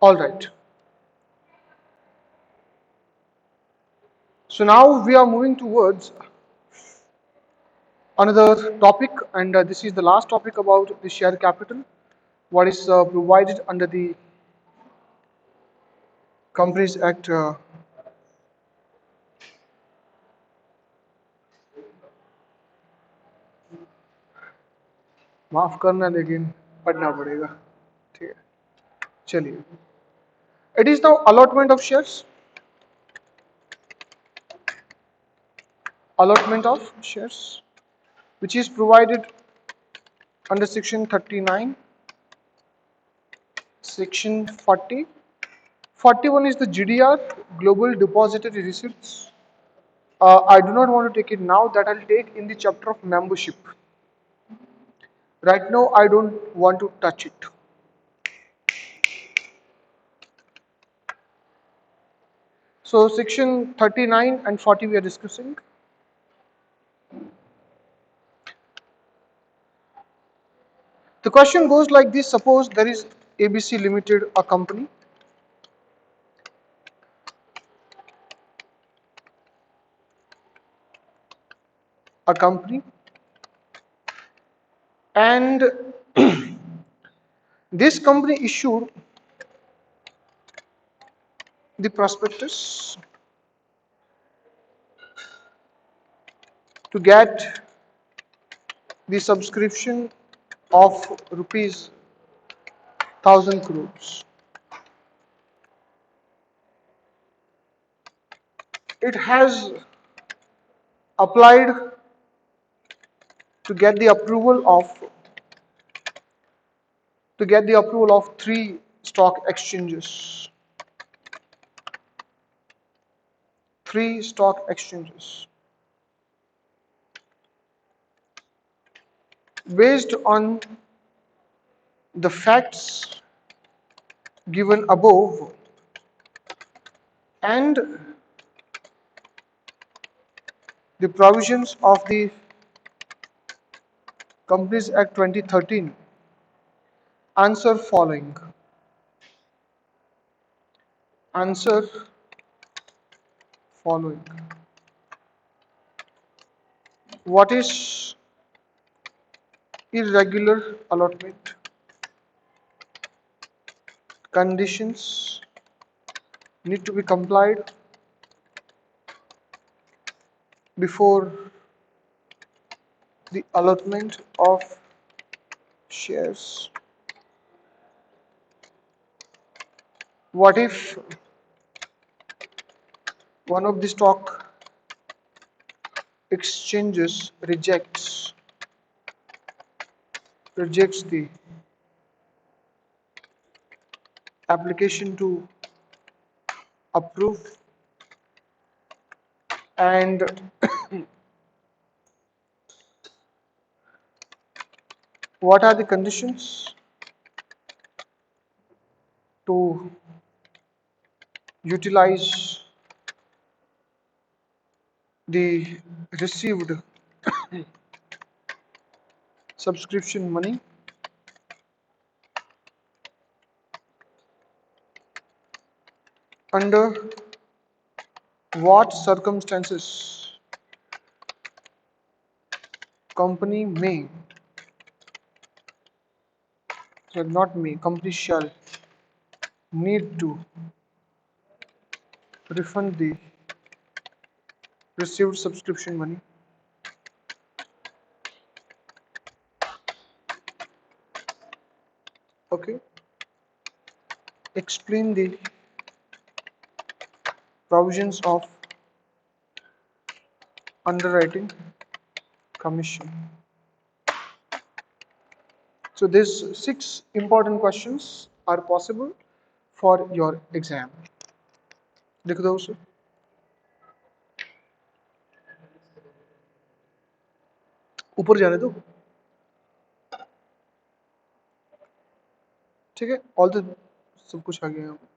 All right. So now we are moving towards another topic, and this is the last topic about the share capital, what is provided under the Companies Act. माफ करना लेकिन पढ़ना पड़ेगा. ठीक है, चलिए. It is now allotment of shares. Allotment of shares, which is provided under section 39, section 40. 41 is the GDR, Global Depository Receipts. I do not want to take it now, that I'll take in the chapter of membership. Right now, I don't want to touch it. So, section 39 and 40 we are discussing. The question goes like this: suppose there is ABC Limited, a company. A company, and this company issued the prospectus to get the subscription of rupees 1000 crores. It has applied to get the approval of three stock exchanges. Three stock exchanges. Based on the facts given above and the provisions of the Companies Act 2013, answer following. Answer following. What is irregular allotment? Conditions need to be complied before the allotment of shares. What if one of the stock exchanges rejects the application to approve, and what are the conditions to utilize the received subscription money? Under what circumstances company may, not may, company shall need to refund the received subscription money? Okay. Explain the provisions of underwriting commission. So these 6 important questions are possible for your exam. लिख दो उसे. ऊपर जाने दो. ठीक है, all the sub कुछ आ गया यहाँ पे.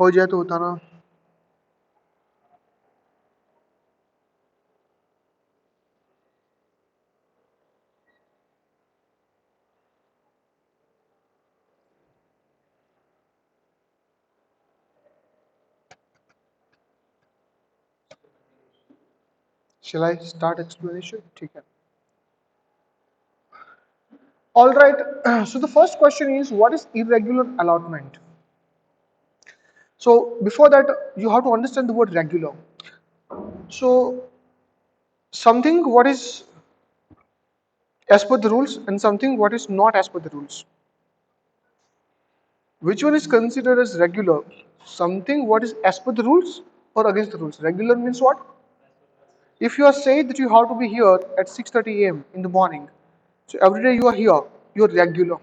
हो जाए तो बताना. Shall I start explanation? ठीक है. All right. So the first question is, what is irregular allotment? So before that, you have to understand the word regular. So something what is as per the rules and something what is not as per the rules. Which one is considered as regular? Something what is as per the rules or against the rules. Regular means what? If you are saying that you have to be here at 6:30 a.m. in the morning, so every day you are here, you are regular.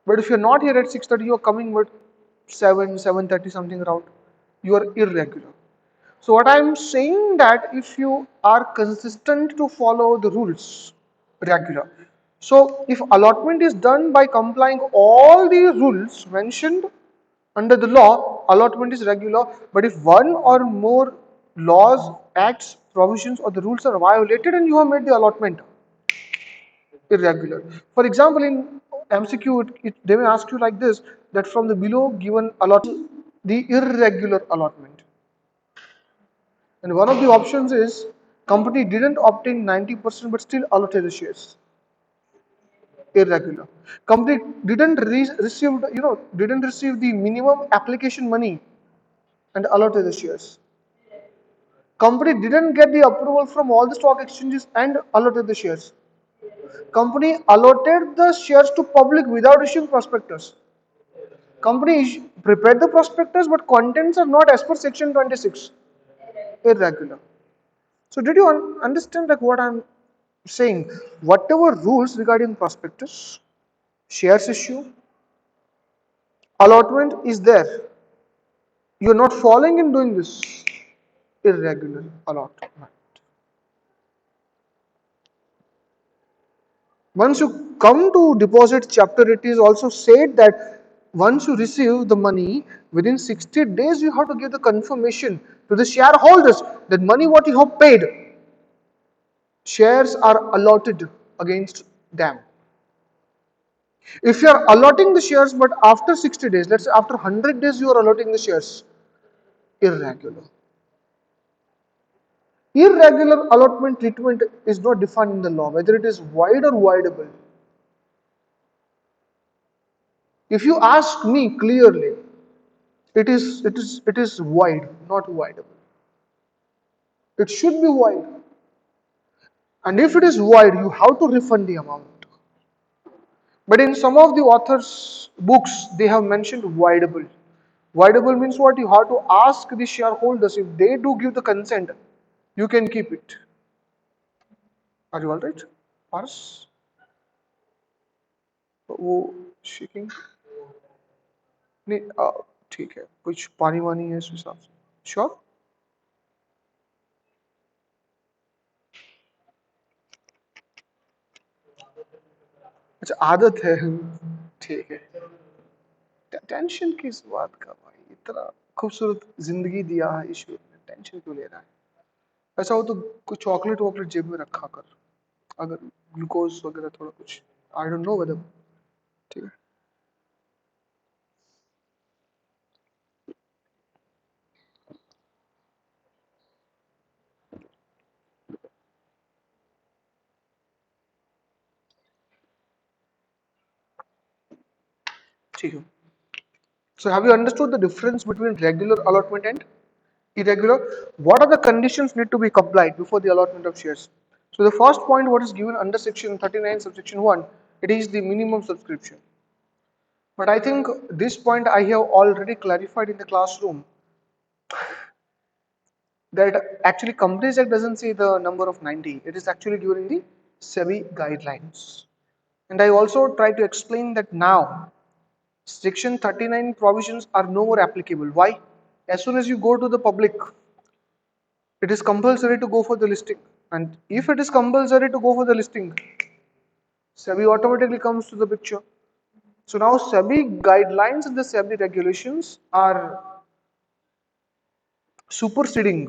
But if you're not here at 6:30, you're coming with 7, 7:30 something around, you are irregular. So what I'm saying that if you are consistent to follow the rules, regular. So if allotment is done by complying all the rules mentioned under the law, allotment is regular. But if one or more laws, acts, provisions or the rules are violated and you have made the allotment, irregular. For example, in MCQ, they may ask you like this, that from the below given allotment, the irregular allotment. And one of the options is company didn't obtain 90% but still allotted the shares. Irregular. Company didn't receive, didn't receive the minimum application money and allotted the shares. Company didn't get the approval from all the stock exchanges and allotted the shares. Company allotted the shares to public without issuing prospectus. Company prepared the prospectus, but contents are not as per section 26. Irregular. So did you understand like what I'm saying? Whatever rules regarding prospectus, shares issue, allotment is there. You're not following in doing this. Irregular allotment. Once you come to deposit chapter, it is also said that once you receive the money, within 60 days you have to give the confirmation to the shareholders that money what you have paid, shares are allotted against them. If you are allotting the shares but after 60 days, let's say after 100 days you are allotting the shares, irregular. Irregular allotment treatment is not defined in the law, whether it is wide or wideable. If you ask me clearly, it is wide, not wideable. It should be wide. And if it is wide, you have to refund the amount. But in some of the authors' books, they have mentioned wideable. Wideable means what? You have to ask the shareholders if they do give the consent, you can keep it. Are you alright? Paras? वो shaking? नहीं ठीक है कुछ पानी वानी है इस हिसाब से श्योर अच्छा आदत है ठीक है टेंशन किस बात का भाई इतना खूबसूरत जिंदगी दिया है ईश्वर ने टेंशन क्यों ले रहा है ऐसा हो तो कुछ चॉकलेट वॉकलेट जेब में रखा कर अगर ग्लूकोज वगैरह थोड़ा कुछ आई डोंट नो वेदर ठीक है ठीक है so have you understood the difference between regular allotment and irregular? What are the conditions need to be complied before the allotment of shares? So the first point what is given under section 39 subsection 1, it is the minimum subscription. But I think this point I have already clarified in the classroom that actually Companies Act doesn't say the number of 90, it is actually given in the SEBI guidelines. And I also try to explain that now section 39 provisions are no more applicable. Why? As soon as you go to the public, it is compulsory to go for the listing. And if it is compulsory to go for the listing, SEBI automatically comes to the picture. So now SEBI guidelines and the SEBI regulations are superseding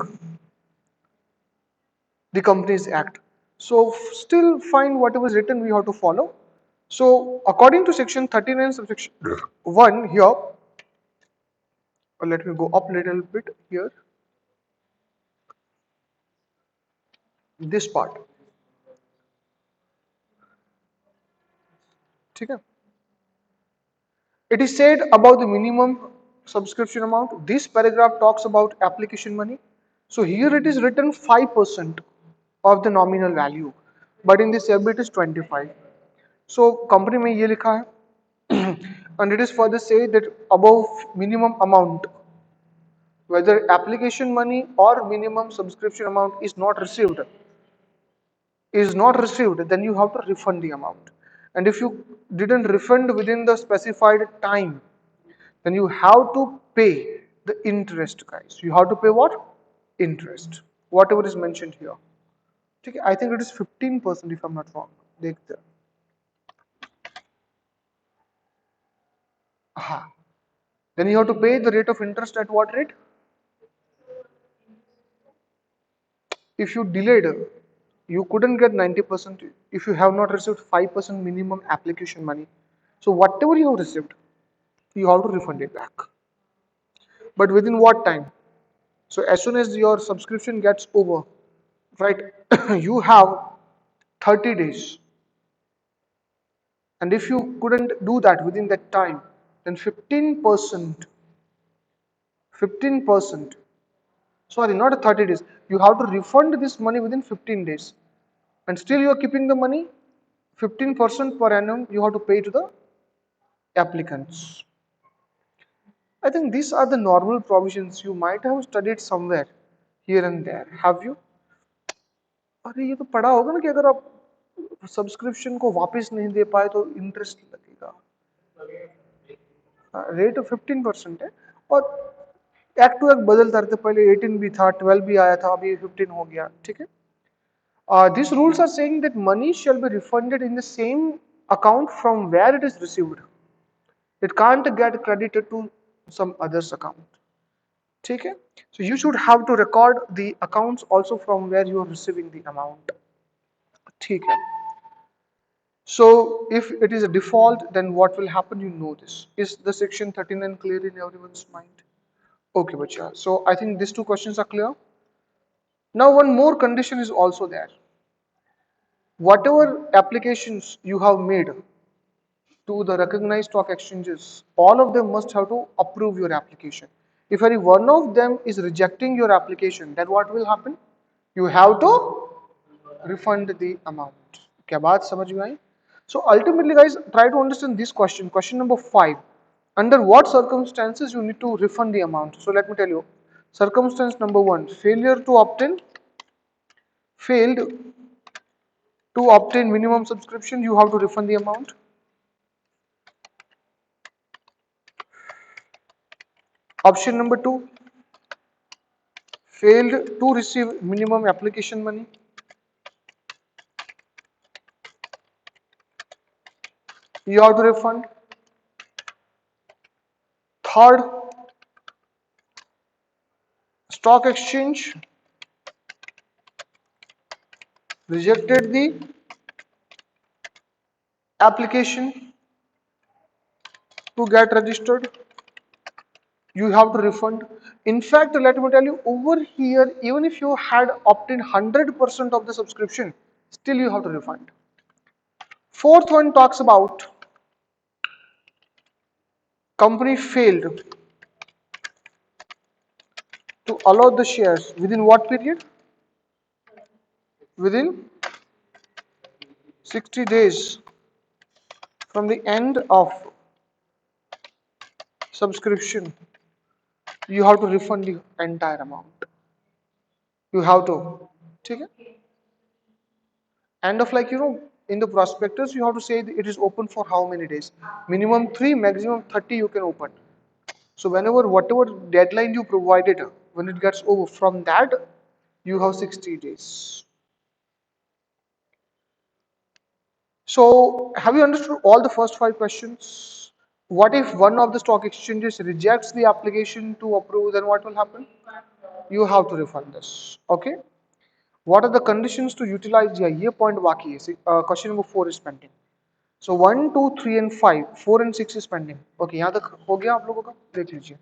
the Companies Act. So still fine, whatever is written we have to follow. So according to section 39 subsection 1 here, let me go up little bit here, this part. ठीक है? It is said about the minimum subscription amount. This paragraph talks about application money. So here it is written 5% of the nominal value, but in this SEBI it is 25. So company में ये लिखा है and it is further say that above minimum amount, whether application money or minimum subscription amount is not received, then you have to refund the amount. And if you didn't refund within the specified time, then you have to pay the interest, guys. You have to pay what? Interest. Whatever is mentioned here. Okay, I think it is 15% if I'm not wrong. देखते हैं. हाँ. Then you have to pay the rate of interest at what rate? If you delayed, you couldn't get 90% if you have not received 5% minimum application money. So whatever you have received, you have to refund it back. But within what time? So as soon as your subscription gets over, right, you have 30 days. And if you couldn't do that within that time, then 15%, sorry, not 30 days, you have to refund this money within 15 days. And still you are keeping the money, 15% per annum you have to pay to the applicants. I think these are the normal provisions you might have studied somewhere here and there. Have you? अरे ये तो पढ़ा होगा ना कि अगर आप subscription को वापस नहीं दे पाए तो इंटरेस्ट लगेगा. रेट 15% है और एक्ट टू एक्ट बदलता रहता है. पहले 18 भी था, 12 भी आया था, अभी 15 हो गया. ठीक है. These rules are saying that money shall be refunded in the same account from where it is received. It can't get credited to some other's account. Okay? So you should have to record the accounts also from where you are receiving the amount. Okay? So if it is a default, then what will happen? You know this. Is the section 39 clear in everyone's mind? Okay, bacha. So I think these two questions are clear. Now one more condition is also there. Whatever applications you have made to the recognized stock exchanges, all of them must have to approve your application. If any one of them is rejecting your application, then what will happen? You have to refund the amount. क्या बात समझ में आई? So ultimately, guys, try to understand this question. Question number 5. Under what circumstances you need to refund the amount? So let me tell you. Circumstance number 1: failed to obtain minimum subscription. You have to refund the amount. Option number 2: failed to receive minimum application money. You have to refund. Third, stock exchange rejected the application to get registered. You have to refund. In fact, let me tell you, over here, even if you had obtained 100% of the subscription, still you have to refund. Fourth one talks about company failed to allow the shares within what period? Within 60 days from the end of subscription. You have to refund the entire amount. You have to. Okay? And of like, in the prospectus, you have to say it is open for how many days? Minimum 3, maximum 30 you can open. So whatever deadline you provided, when it gets over, from that, you have 60 days. So have you understood all the first 5 questions? What if one of the stock exchanges rejects the application to approve? Then what will happen? You have to refund this. Okay. What are the conditions to utilize? Yeah, ये point बाकी है. Question number 4 is pending. So 1, 2, 3 and 5, 4 and 6 is pending. Okay, यहाँ तक हो गया आप लोगों का? देख लीजिए.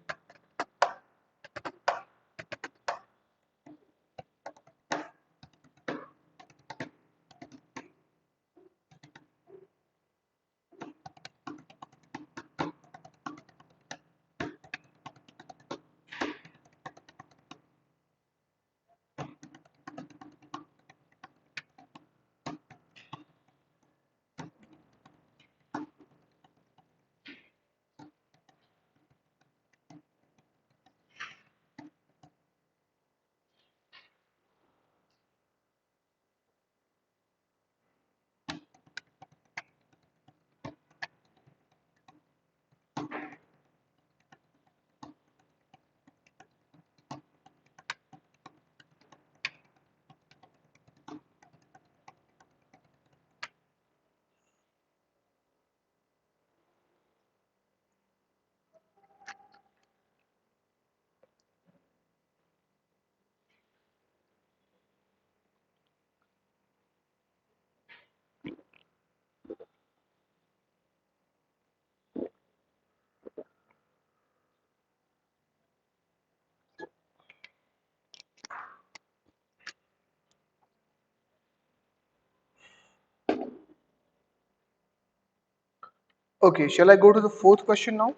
Okay, shall I go to the fourth question now?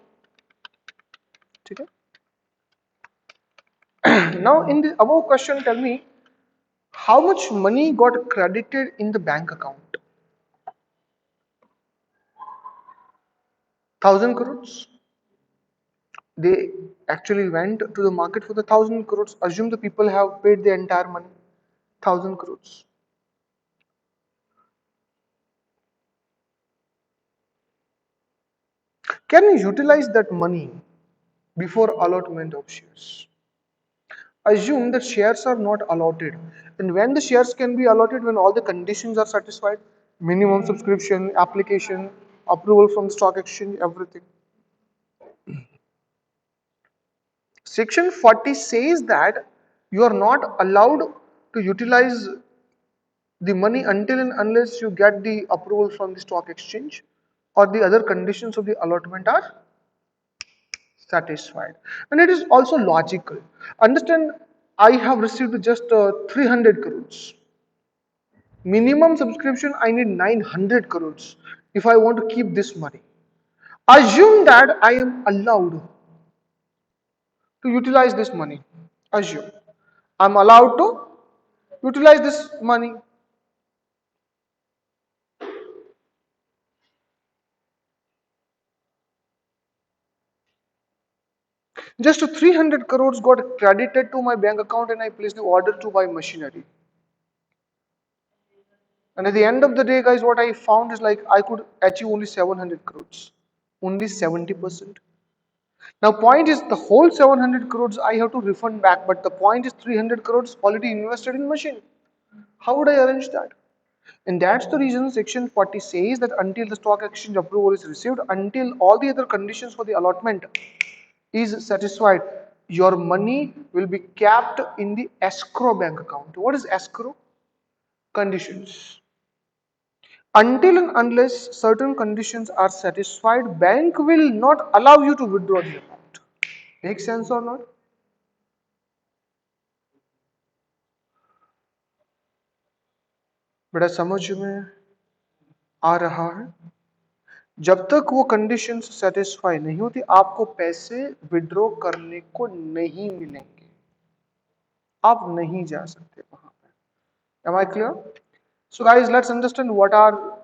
ठीक है. Now in the above question, tell me how much money got credited in the bank account? 1,000 crores. They actually went to the market for the 1,000 crores. Assume the people have paid the entire money, 1,000 crores. Can you utilize that money before allotment of shares? Assume that shares are not allotted. And when the shares can be allotted, when all the conditions are satisfied, minimum subscription, application, approval from the stock exchange, everything. Section 40 says that you are not allowed to utilize the money until and unless you get the approval from the stock exchange or the other conditions of the allotment are satisfied. And it is also logical. Understand, I have received just 300 crores. Minimum subscription, I need 900 crores if I want to keep this money. Assume that I am allowed to utilize this money. Assume I'm allowed to utilize this money. Just 300 crores got credited to my bank account and I placed the order to buy machinery. And at the end of the day, guys, what I found is like I could achieve only 700 crores, only 70%. Now, point is the whole 700 crores I have to refund back, but the point is 300 crores already invested in machine. How would I arrange that? And that's the reason Section 40 says that until the stock exchange approval is received, until all the other conditions for the allotment is satisfied, your money will be kept in the escrow bank account. What is escrow? Conditions. Until and unless certain conditions are satisfied, bank will not allow you to withdraw the amount. Make sense or not? बेटा समझ में आ रहा है? जब तक वो conditions satisfy नहीं होती, आपको पैसे विड्रॉ करने को नहीं मिलेंगे. आप नहीं जा सकते वहां पे. Am I clear? So guys, let's understand what are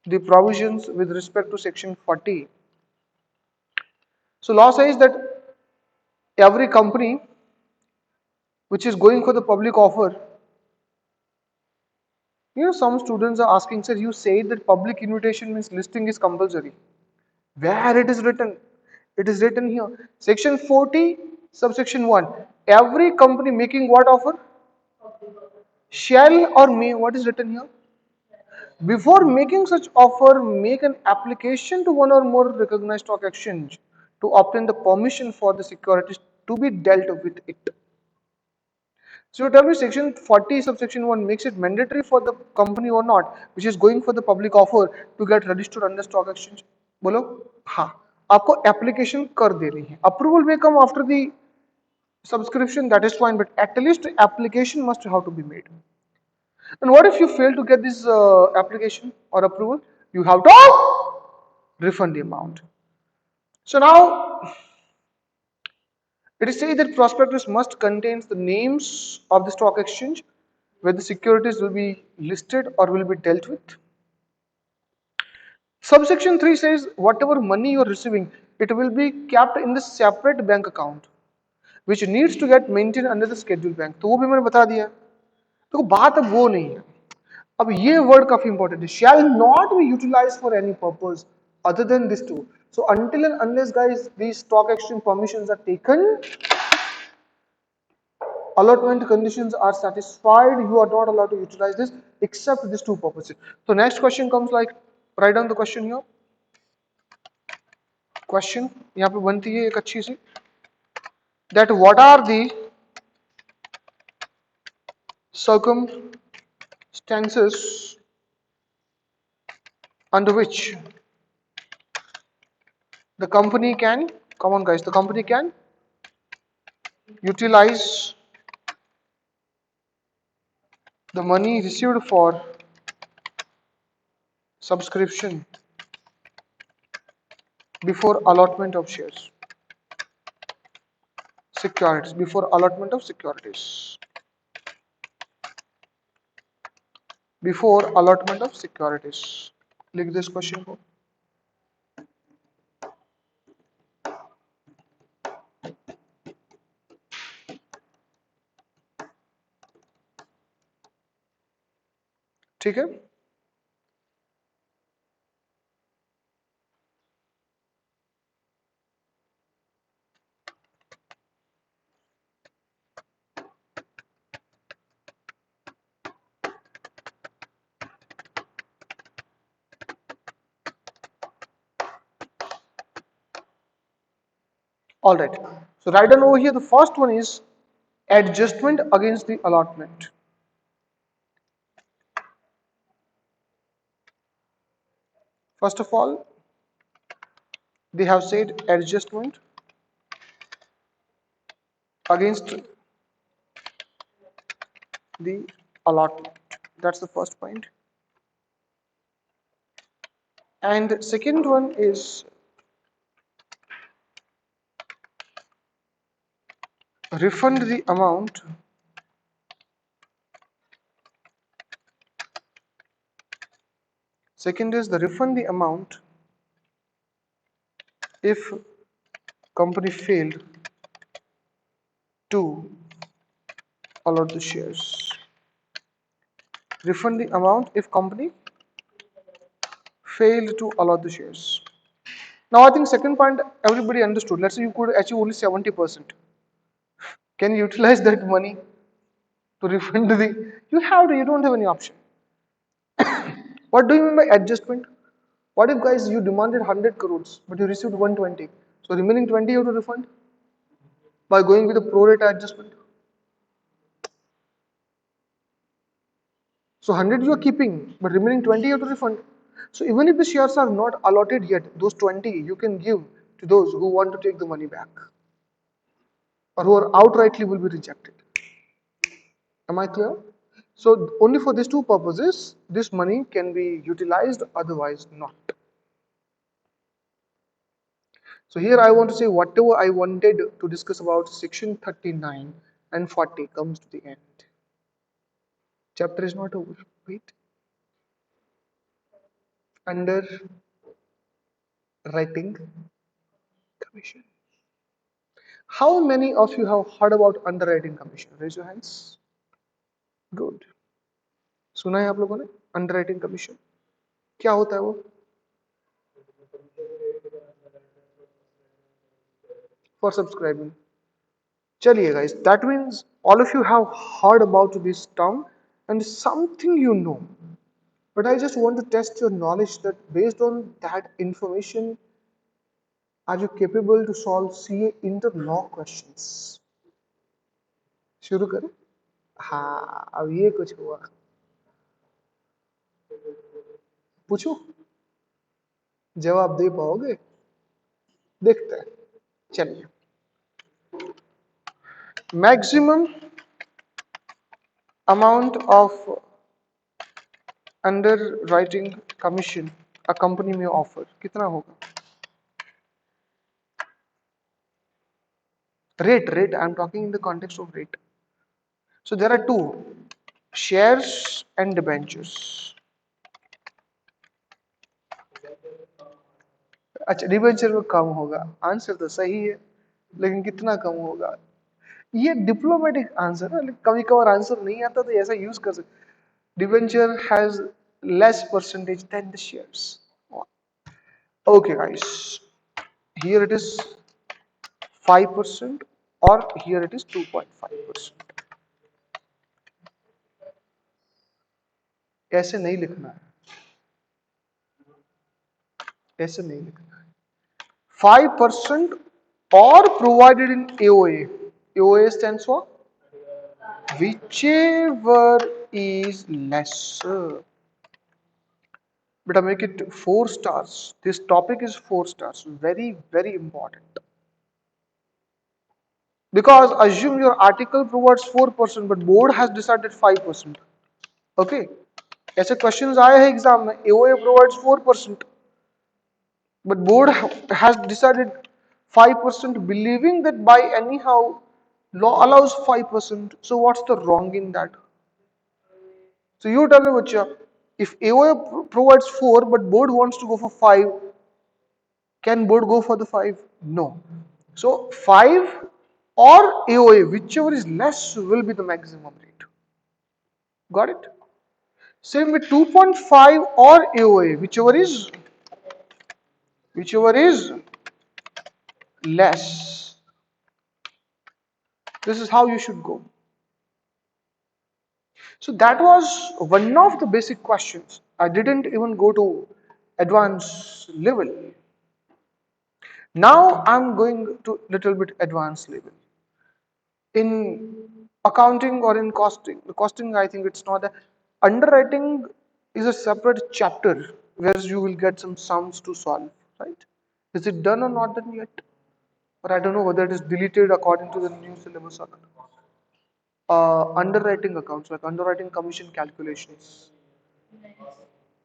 the provisions with respect to section 40. So law says that every company which is going for the public offer, some students are asking, sir, you said that public invitation means listing is compulsory. Where it is written? It is written here. Section 40, subsection 1. Every company making what offer? Shall or may. What is written here? Before making such offer, make an application to one or more recognized stock exchange to obtain the permission for the securities to be dealt with it. So you tell me section 40 subsection 1 makes it mandatory for the company or not, which is going for the public offer to get registered on the stock exchange. बोलो हाँ आपको application कर दे रही है. Approval may come after the subscription, that is fine, but at least application must have to be made. And what if you fail to get this application or approval? You have to refund the amount. So now it is said that prospectus must contain the names of the stock exchange where the securities will be listed or will be dealt with. Subsection 3 says whatever money you are receiving, it will be kept in the separate bank account which needs to get maintained under the scheduled bank. तो वो भी मैंने बता दिया. तो बात अब वो नहीं है. अब ये वर्ड काफी इंपॉर्टेंट है. Shall not be utilized for any purpose other than this two. So until and unless guys these stock exchange permissions are taken, allotment conditions are satisfied, you are not allowed to utilize this except these two purposes. So next question comes like, write down the question here. Question यहाँ पे बनती है एक अच्छी सी, that what are the circumstances under which the company can, come on guys, the company can utilize the money received for subscription before allotment of shares, securities, before allotment of securities, before allotment of securities. लिख this question को. ठीक है. All right. So write down over here. The first one is adjustment against the allotment. First of all, they have said adjustment against the allotment. That's the first point. And second one is refund the amount second is the refund the amount if company failed to allot the shares. Refund the amount if company failed to allot the shares. Now I think second point everybody understood. Let's say you could achieve only 70%. Can you utilize that money to refund the? You have to. You don't have any option. What do you mean by adjustment? What if guys you demanded 100 crores but you received 120? So remaining 20 you have to refund by going with a pro rata adjustment. So 100 you are keeping, but remaining 20 you have to refund. So even if the shares are not allotted yet, those 20 you can give to those who want to take the money back or who are outrightly will be rejected. Am I clear? So only for these two purposes, this money can be utilized, otherwise not. So here I want to say whatever I wanted to discuss about section 39 and 40 comes to the end. Chapter is not over. Wait. Underwriting commission. How many of you have heard about underwriting commission? Raise your hands. Good. सुना है आप लोगों ने underwriting commission? क्या होता है वो? For subscribing. चलिए guys, that means all of you have heard about this term and something you know. But I just want to test your knowledge that based on that information, are you capable to solve CA inter-law questions? शुरू करें? हाँ, अब ये कुछ हुआ। पूछो, जवाब दे पाओगे? देखते हैं। चलिए, maximum amount of underwriting commission a company may offer कितना होगा? Rate, I'm talking in the context of rate. So there are two, shares and debentures. अच्छा, डिबेंचर में कम होगा, आंसर तो सही है, लेकिन कितना कम होगा? ये डिप्लोमेटिक आंसर है, कभी कभार आंसर नहीं आता तो ऐसा यूज कर सकते। Debenture has less percentage than the shares. Okay guys, here it is 5% or here it is 2.5%. ऐसे नहीं लिखना है, ऐसे नहीं लिखना है। 5% or provided in AOA. AOA stands for whichever is lesser. But I make it 4 stars. This topic is 4 stars. Very, very important. Because assume your article provides 4%, but board has decided 5%. Okay. ऐसे questions आए हैं exam में, AOA provides 4%, but board has decided 5%, believing that by anyhow law allows 5%. So what's the wrong in that? So you tell me, Bacha, if AOA provides 4 but board wants to go for 5, can board go for the 5? No. So 5 or AOA, whichever is less, will be the maximum rate. Got it? Same with 2.5 or AOA, whichever is less. This is how you should go. So that was one of the basic questions. I didn't even go to advanced level. Now I'm going to little bit advanced level. In accounting or in costing, the costing, I think it's not that. Underwriting is a separate chapter where you will get some sums to solve, right? Is it done or not done yet? Or I don't know whether it is deleted according to the new syllabus or not. Underwriting accounts, like underwriting commission calculations.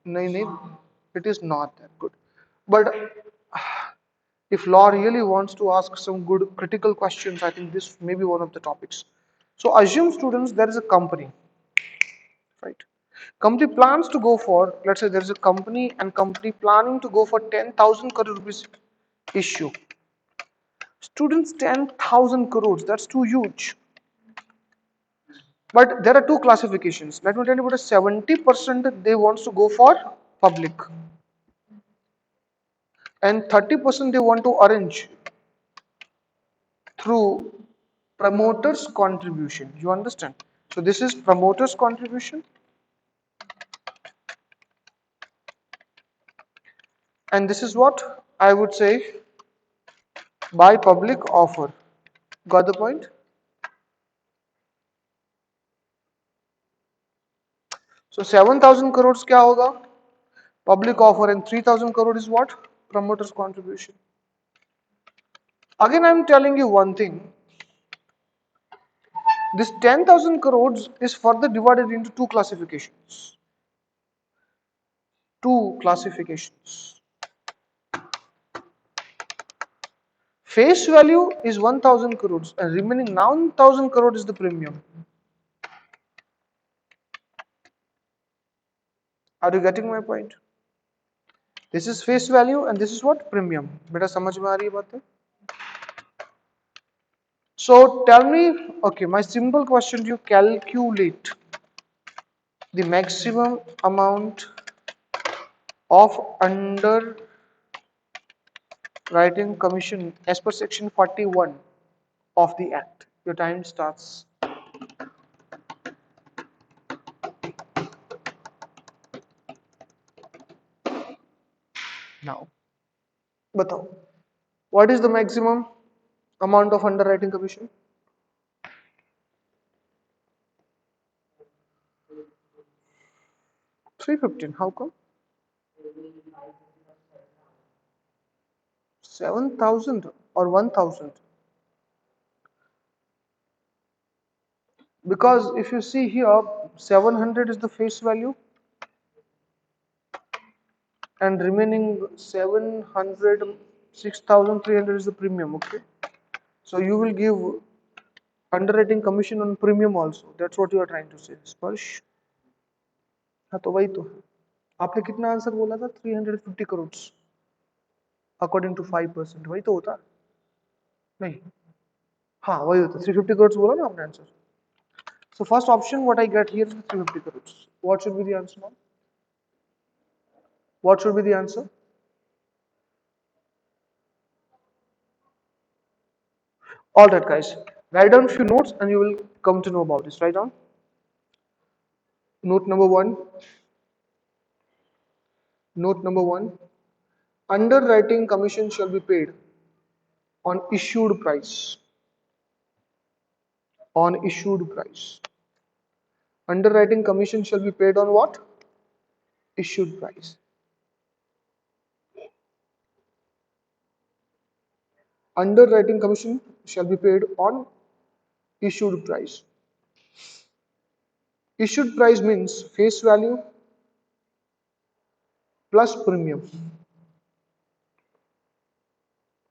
No, it is not that good. But if law really wants to ask some good critical questions, I think this may be one of the topics. So assume students there is a company, right? Company plans to go for, let's say there is a company and company planning to go for 10,000 crore rupees issue. Students, 10,000 crores, that's too huge. But there are two classifications. Let me tell you about 70% they want to go for public and 30% they want to arrange through promoters contribution. You understand? So this is promoters contribution and this is what I would say by public offer. Got the point? So 7,000 crores kya hoga? Public offer, and 3,000 crore is what? Promoters contribution. Again I am telling you one thing. This 10,000 crores is further divided into two classifications. Two classifications. Face value is 1,000 crores and remaining 9,000 crores is the premium. Are you getting my point? This is face value and this is what? Premium. Beta samajh mein aa rahi hai baat? So tell me, okay, my simple question, you calculate the maximum amount of underwriting commission as per section 41 of the act. Your time starts. Now, बताओ, what is the maximum amount of underwriting commission? 315. How come? 7,000 or 1,000? Because if you see here, 700 is the face value and remaining 700, 6,300 is the premium. Okay, so you will give underwriting commission on premium also. That's what you are trying to say, Sparsh. हाँ तो वही तो है. आपने कितना answer बोला था? 350 crore according to 5%. वही तो होता नहीं? हाँ वही होता. 350 करोड़ बोला ना आपने answer. So first option what I get here is 350 crores. What should be the answer now? What should be the answer? All right, guys. Write down few notes and you will come to know about this. Write down. Note number one. Note number one. Underwriting commission shall be paid on issued price. On issued price. Underwriting commission shall be paid on what? Issued price. Underwriting commission shall be paid on issued price. Issued price means face value plus premium.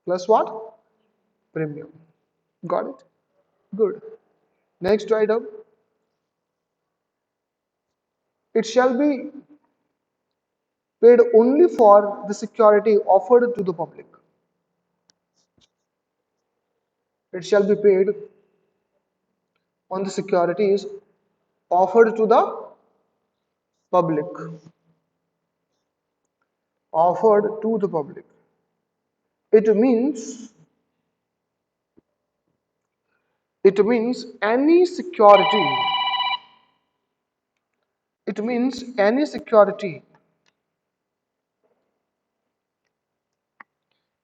Plus what? Premium. Got it? Good. Next item. It shall be paid only for the security offered to the public. It shall be paid on the securities offered to the public. Offered to the public. It means any security. It means any security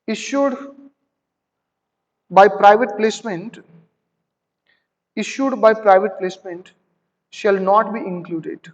issued by private placement shall not be included.